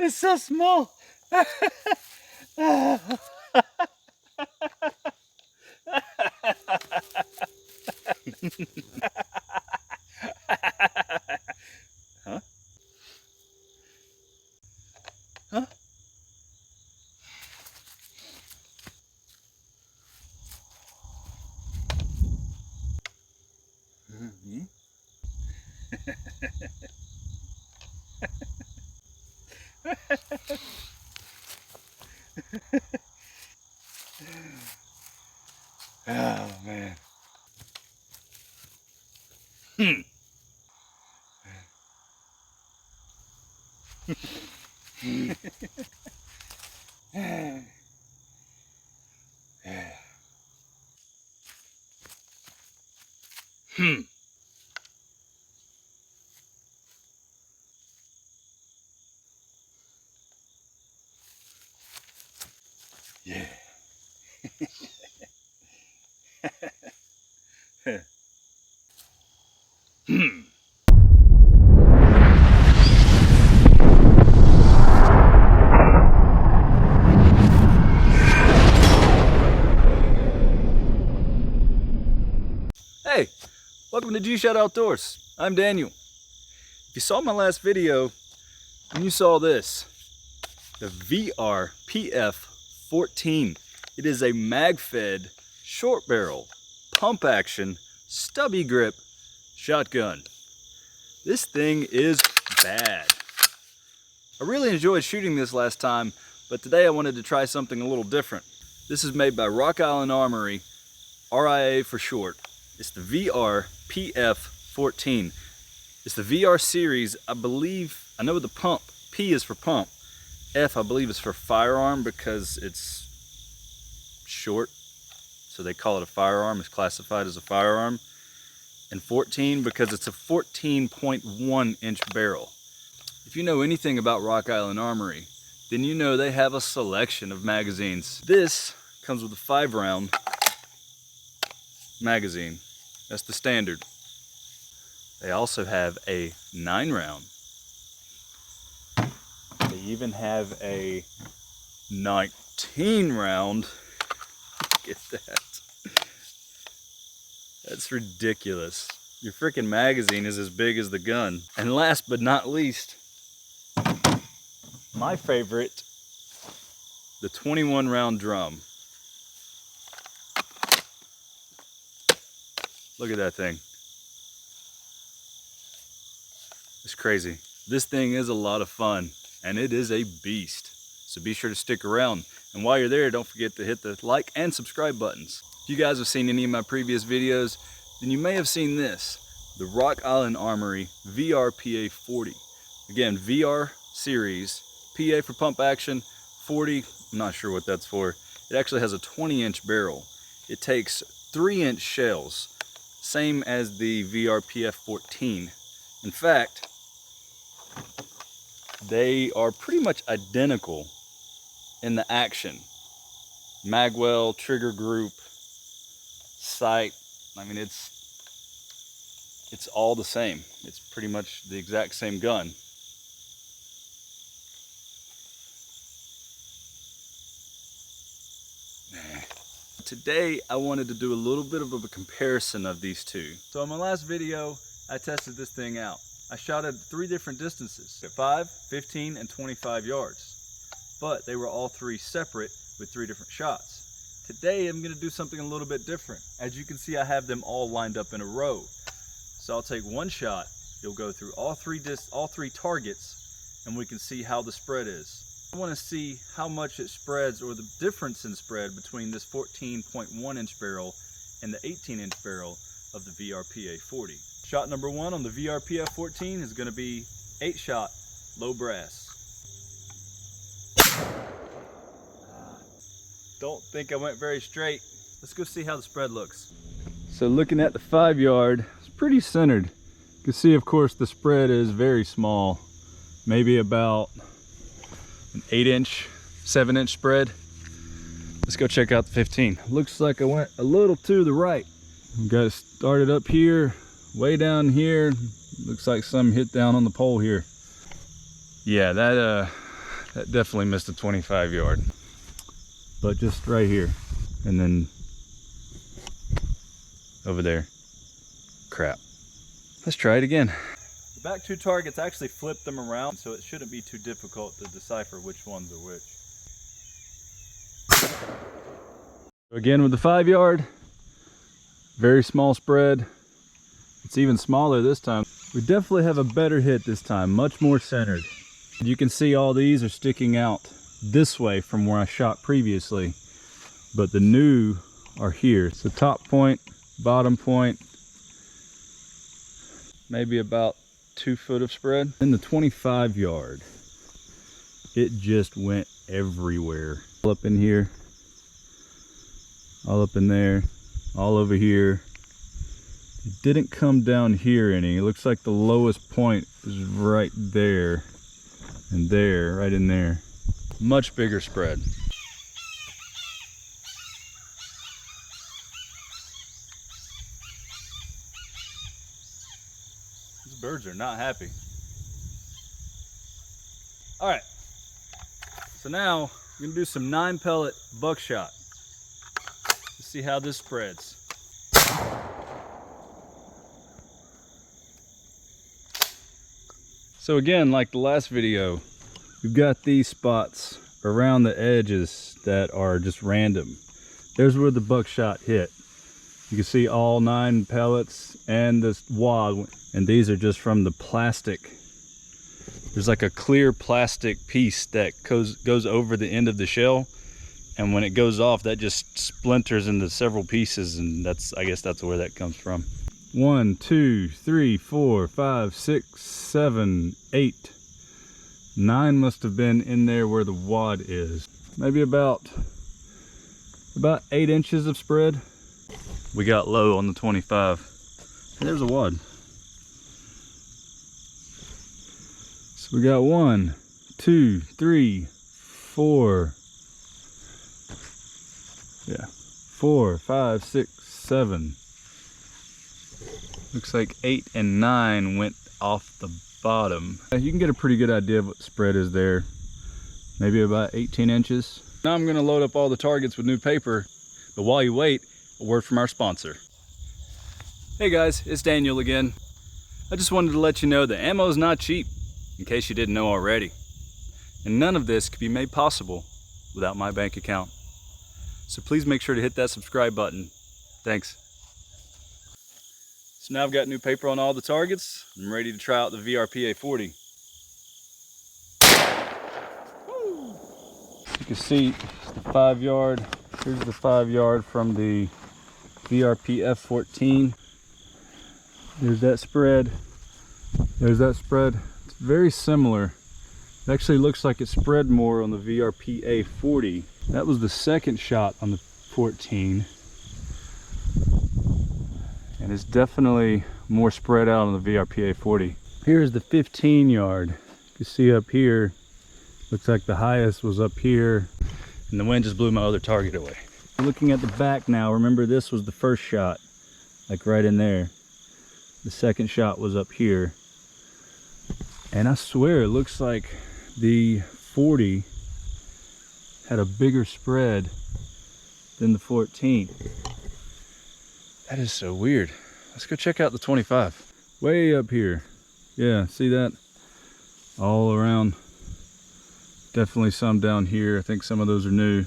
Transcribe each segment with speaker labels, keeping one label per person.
Speaker 1: It's so small. Huh? Huh? Mm-hmm. Oh man. Yeah. Yeah. Hey, welcome to G-Shot Outdoors. I'm Daniel. If you saw my last video, and you saw this, the VRPF14. It is a mag-fed, short barrel, pump action, stubby grip shotgun. This thing is bad. I really enjoyed shooting this last time, but today I wanted to try something a little different. This is made by Rock Island Armory, RIA for short. It's the VRPF14. It's the VR series. I know the pump, P is for pump. F, I believe, is for firearm because it's short. So they call it a firearm. It's classified as a firearm. And 14 because it's a 14.1 inch barrel. If you know anything about Rock Island Armory, then you know they have a selection of magazines. This comes with a 5-round magazine. That's the standard. They also have a 9-round. They even have a 19-round. Look at that. That's ridiculous. Your freaking magazine is as big as the gun. And last but not least, my favorite, the 21-round drum. Look at that thing. It's crazy. This thing is a lot of fun, and it is a beast. So be sure to stick around. And while you're there, don't forget to hit the like and subscribe buttons. If you guys have seen any of my previous videos, then you may have seen this, the Rock Island Armory VRPA40. Again, VR series, PA for pump action, 40, I'm not sure what that's for. It actually has a 20-inch barrel. It takes 3-inch shells, same as the VRPF14. In fact, they are pretty much identical in the action. Magwell, trigger group, sight, I mean it's all the same. It's pretty much the exact same gun. Today I wanted to do a little bit of a comparison of these two. So in my last video, I tested this thing out. I shot at 3 different distances, at 5, 15, and 25 yards. But they were all 3 separate with 3 different shots. Today I'm going to do something a little bit different. As you can see, I have them all lined up in a row. So I'll take one shot, you'll go through all three targets, and we can see how the spread is. I want to see how much it spreads, or the difference in spread between this 14.1 inch barrel and the 18-inch barrel of the VRPA40. Shot number 1 on the VRPF14 is going to be 8-shot low brass. Don't think I went very straight. Let's go see how the spread looks. So looking at the 5-yard, it's pretty centered. You can see, of course, the spread is very small. Maybe about an 8-inch, 7-inch spread. Let's go check out the 15. Looks like I went a little to the right. Got it started up here, way down here. Looks like some hit down on the pole here. Yeah, That definitely missed a 25 yard. But just right here. And then over there. Crap. Let's try it again. The back two targets actually flipped them around, so it shouldn't be too difficult to decipher which ones are which. Again with the 5 yard. Very small spread. It's even smaller this time. We definitely have a better hit this time, much more centered. You can see all these are sticking out this way from where I shot previously, but the new are here. So top point, bottom point, maybe about 2 foot of spread. In the 25 yard, it just went everywhere. All up in here, all up in there, all over here. It didn't come down here any. It looks like the lowest point is right there and there, right in there. Much bigger spread. These birds are not happy. All right, so now we're gonna do some 9 pellet buckshot. Let's see how this spreads. So again, like the last video, we've got these spots around the edges that are just random. There's where the buckshot hit. You can see all 9 pellets and this wad, and these are just from the plastic. There's like a clear plastic piece that goes over the end of the shell, and when it goes off, that just splinters into several pieces, and I guess that's where that comes from. 1, 2, 3, 4, 5, 6, 7, 8. 9 must have been in there where the wad is. Maybe about 8 inches of spread. We got low on the 25. And there's a wad. So we got 1, 2, 3, 4. Yeah, 4, 5, 6, 7. Looks like 8 and 9 went off the bottom. You can get a pretty good idea of what the spread is there. Maybe about 18 inches. Now I'm gonna load up all the targets with new paper, but while you wait, a word from our sponsor. Hey guys, it's Daniel again. I just wanted to let you know that ammo is not cheap, in case you didn't know already. And none of this could be made possible without my bank account. So please make sure to hit that subscribe button. Thanks. So now I've got new paper on all the targets. I'm ready to try out the VRPA40. You can see the 5 yard. Here's the 5 yard from the VRPF14. There's that spread. There's that spread. It's very similar. It actually looks like it spread more on the VRPA40. That was the second shot on the 14. And it's definitely more spread out on the VRPA40. Here's the 15 yard. You can see up here, looks like the highest was up here, and the wind just blew my other target away. Looking at the back now, remember this was the first shot, like right in there. The second shot was up here. And I swear it looks like the 40 had a bigger spread than the 14. That is so weird. Let's go check out the 25. Way up here. Yeah, see that? All around. Definitely some down here. I think some of those are new.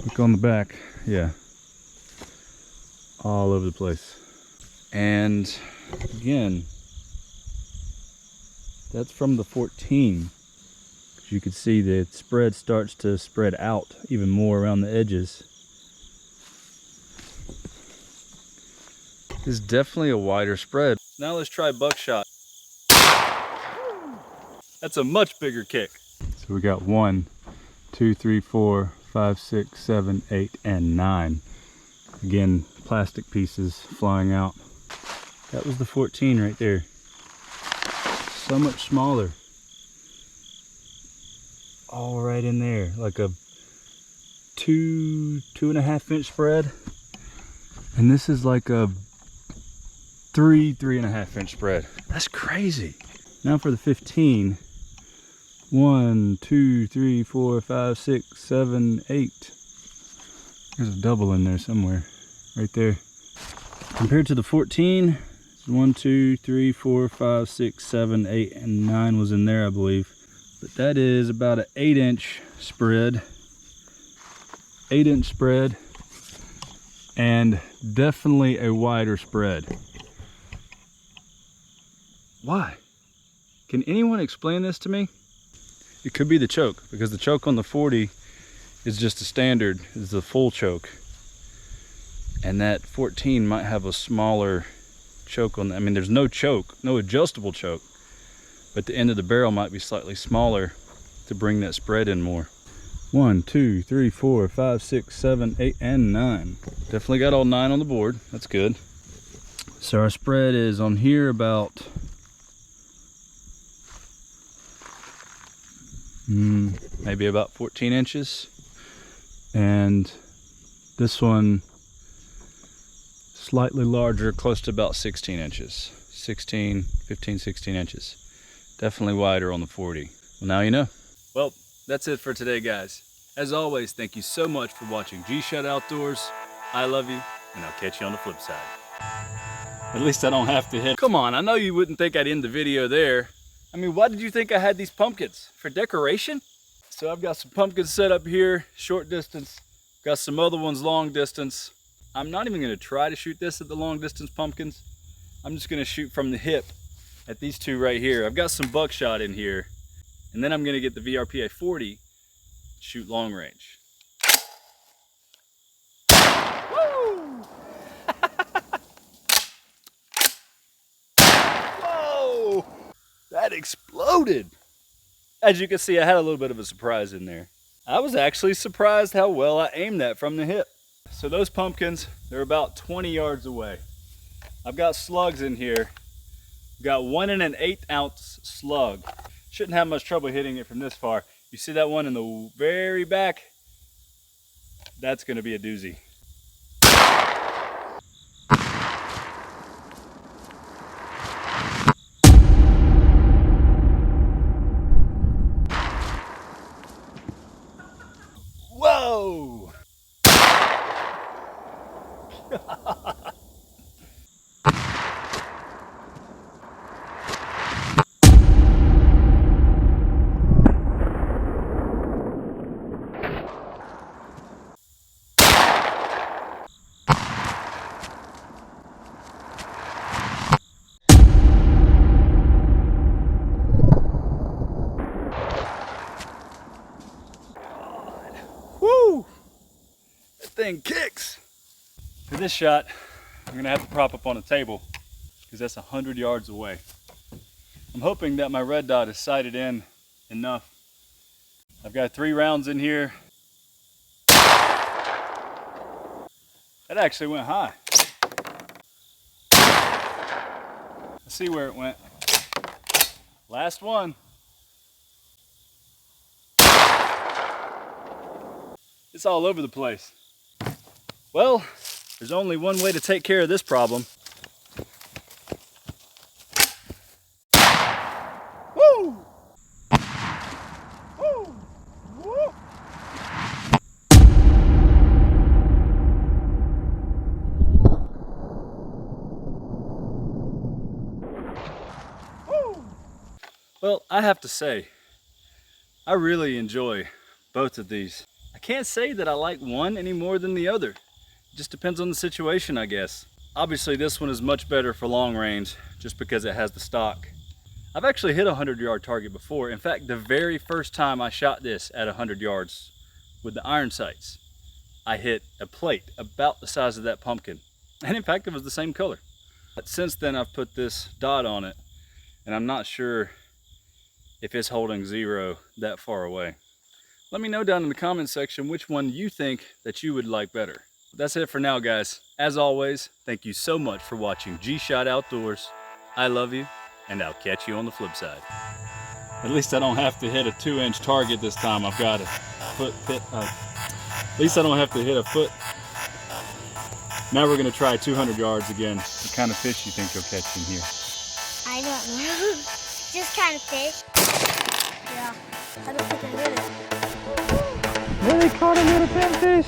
Speaker 1: Look on the back. Yeah. All over the place. And again, that's from the 14. As you can see, the spread starts to spread out even more around the edges. It's definitely a wider spread. Now let's try buckshot. That's a much bigger kick. So we got 1, 2, 3, 4, 5, 6, 7, 8, and 9. Again, plastic pieces flying out. That was the 14 right there. So much smaller. All right in there, like a 2.5 inch spread. And this is like a 3.5 inch spread. That's crazy. Now for the 15, 1, 2, 3, 4, 5, 6, 7, 8. There's a double in there somewhere, right there. Compared to the 14, 1, 2, 3, 4, 5, 6, 7, 8, and 9 was in there, I believe. But that is about an 8-inch spread. 8-inch spread, and definitely a wider spread. Why? Can anyone explain this to me? It could be the choke, because the choke on the 40 is just a standard, is the full choke. And that 14 might have a smaller choke on that. I mean, there's no choke, no adjustable choke, but the end of the barrel might be slightly smaller to bring that spread in more. 1, 2, 3, 4, 5, 6, 7, 8, and 9. Definitely got all 9 on the board. That's good. So our spread is on here about maybe about 14 inches. And this one slightly larger, close to about 16 inches. 15, 16 inches. Definitely wider on the 40. Well, now you know. Well, that's it for today, guys. As always, thank you so much for watching G-Shot Outdoors. I love you, and I'll catch you on the flip side. At least I don't have to hit. Come on, I know you wouldn't think I'd end the video there. I mean, why did you think I had these pumpkins? For decoration? So I've got some pumpkins set up here, short distance. Got some other ones long distance. I'm not even gonna try to shoot this at the long distance pumpkins. I'm just gonna shoot from the hip at these two right here. I've got some buckshot in here. And then I'm gonna get the VRPA40, shoot long range. Woo! Whoa! That exploded! As you can see, I had a little bit of a surprise in there. I was actually surprised how well I aimed that from the hip. So those pumpkins, they're about 20 yards away. I've got slugs in here. Got 1 1/8 ounce slug. Shouldn't have much trouble hitting it from this far. You see that one in the very back? That's gonna be a doozy. Whoa! Woo! That thing kicks. For this shot, I'm gonna have to prop up on a table because that's 100 yards away. I'm hoping that my red dot is sighted in enough. I've got 3 rounds in here. That actually went high. Let's see where it went. Last one. It's all over the place. Well, there's only one way to take care of this problem. Woo! Woo! Woo! Woo! Well, I have to say, I really enjoy both of these. I can't say that I like one any more than the other. It just depends on the situation, I guess. Obviously, this one is much better for long range just because it has the stock. I've actually hit a 100-yard target before. In fact, the very first time I shot this at 100 yards with the iron sights, I hit a plate about the size of that pumpkin. And in fact, it was the same color. But since then, I've put this dot on it, and I'm not sure if it's holding 0 that far away. Let me know down in the comments section which one you think that you would like better. But that's it for now, guys. As always, thank you so much for watching G-Shot Outdoors. I love you, and I'll catch you on the flip side. At least I don't have to hit a 2-inch target this time. I've got a foot pit. At least I don't have to hit a foot. Now we're gonna try 200 yards again. What kind of fish do you think you'll catch in here?
Speaker 2: I don't know. Just kind of fish. Yeah, I don't think I hit it.
Speaker 1: Really caught a little pinfish.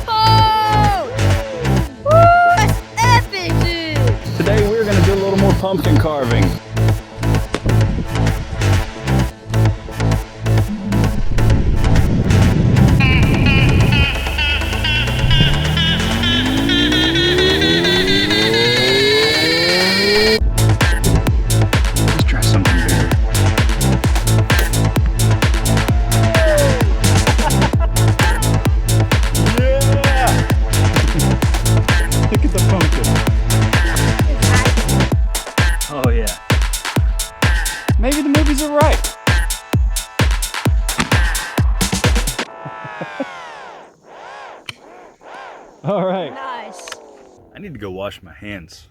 Speaker 2: Oh! Woo! That's epic, dude!
Speaker 1: Today we're gonna do a little more pumpkin carving. Let's try something bigger. Yeah! Look at the pumpkin. Oh yeah. Maybe the movies are right. All right.
Speaker 2: Nice.
Speaker 1: I need to go wash my hands.